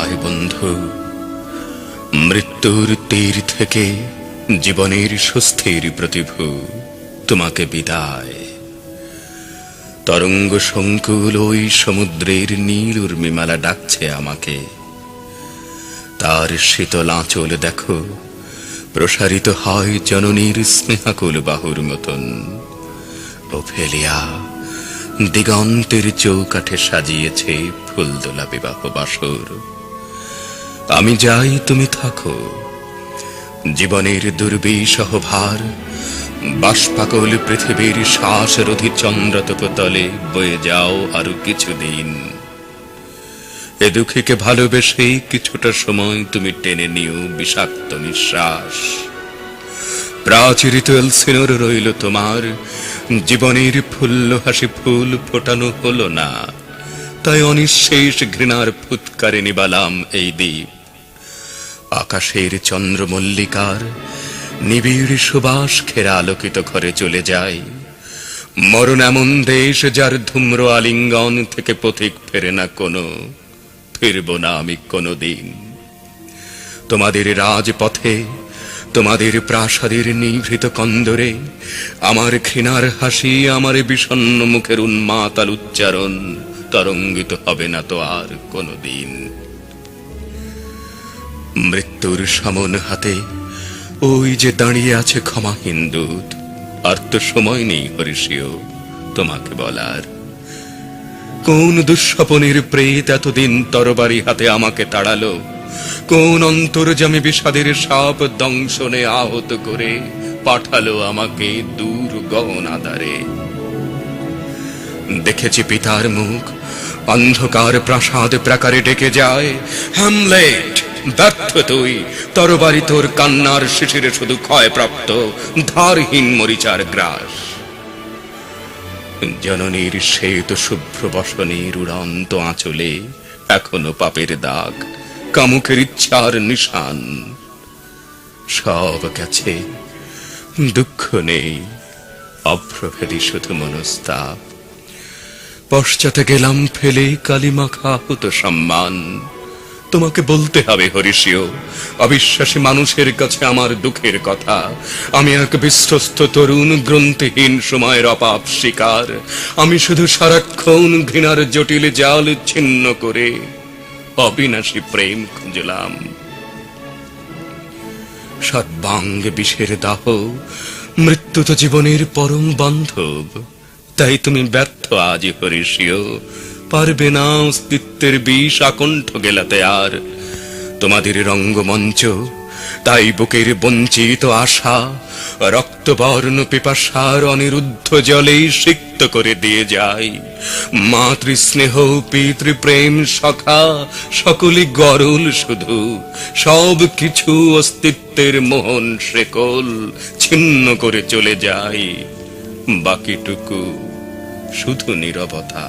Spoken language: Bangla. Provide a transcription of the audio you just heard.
বিদায় বন্ধু, মৃত্যুর তীর থেকে জীবনের সুস্থির প্রতিভু, তোমাকে বিদায়। তরঙ্গ সংকুল ওই সমুদ্রের নীল উর্মিমালা ডাকছে আমাকে। তার শীতল আঁচল দেখো প্রসারিত হয় জননীর স্নেহাকুল বাহুর মতন। ওফেলিয়া দিগন্তের চৌকাঠে সাজিয়েছে ফুলদোলা বিবাহ বাসর। আমি যাই, তুমি থাকো। জীবনের দুর্বিষহ ভার বাষ্পাকুল পৃথিবীর শ্বাসরোধী চন্দ্রতপতলে বয়ে যাও আরো কিছুদিন। এ দুঃখীকে ভালোবেসে কিছুটা সময় তুমি টেনে নিও বিষাক্ত নিঃশ্বাস। প্রাচীরিত এলসিনোর রইল তোমার জীবনের ফুল্ল হাসি, ফুল ফোটানো হলো না, তাই অনিঃশেষ ঘৃণার ফুৎকারে নিবালাম এই দ্বীপ। আকাশের চন্দ্রমল্লিকার নিবিড় সুবাস ঘেরা আলোকিত ঘরে চলে যায়। মরণ এমন দেশ যার ধূম্র আলিঙ্গন থেকে পথিক ফেরে না কোনো, ফিরব না আমি কোনোদিন। তোমাদের রাজপথে, তোমাদের প্রাসাদের নিভৃত কন্দরে আমার ঘৃণার হাসি, আমার বিষণ্ণ মুখের উন্মাতাল উচ্চারণ তরঙ্গিত হবে না তো আর কোনোদিন। মৃত্যুর সমন হাতে ওই যে দাঁড়িয়ে আছে ক্ষমাহীন দূত, আর তো সময় নেই হরিষিও তোমাকে বলার। কোন দুঃস্বপনের প্রেত এতদিন তরবারি হাতে আমাকে তাড়ালো? কোন অন্তর্যামী বিষাদের সাপ দংশনে আহত করে পাঠালো আমাকে দূর গহন আধারে? দেখেছি পিতার মুখ অন্ধকার প্রাসাদ প্রাকারে ডেকে যায়, হ্যামলেট ব্যর্থ তুই, তরবারি তোর কান্নার শিশিরে শুধু ক্ষয়প্রাপ্ত ধারহীন মরিচার গ্রাস। জননীর শ্বেত শুভ্র বসনের উড়ন্ত আঁচলে এখনো পাপের দাগ, কামুকের ইচ্ছার নিশান। সব গেছে, দুঃখ নেই, অভ্রভেদী শুধু মনস্তাপ। পশ্চাতে গেলাম ফেলে কালিমাখা হতো সম্মান। তোমাকে বলতে হবে হরিষিও, অবিশ্বাসী মানুষের কাছে আমার দুঃখের কথা। আমি এক বিশ্বস্ত তরুণ, গ্রন্থিহীন সময়ের অপাপ শিকার। আমি শুধু সারাক্ষণ ঘৃণার জটিল জাল ছিন্ন করে অবিনাশী প্রেম খুঁজলাম। সর্বাঙ্গ বিষের দাহ, মৃত্যু তো জীবনের পরম বান্ধব। তাই তুমি ব্যর্থ আজ হরিষিও, পারবে না অস্তিত্বের বিষ আকণ্ঠ গেলাতে আর। তোমাদের রঙ্গমঞ্চ তাই বুকের বঞ্চিত আশা রক্তবর্ণ পিপাসার অনিরুদ্ধ জলেই সিক্ত করে দিয়ে যায়। মাতৃস্নেহ পিতৃপ্রেম সখা সকলে গরল শুধু, সব কিছু অস্তিত্বের মোহন শেকল ছিন্ন করে চলে যায়। বাকিটুকু শুধু নীরবতা।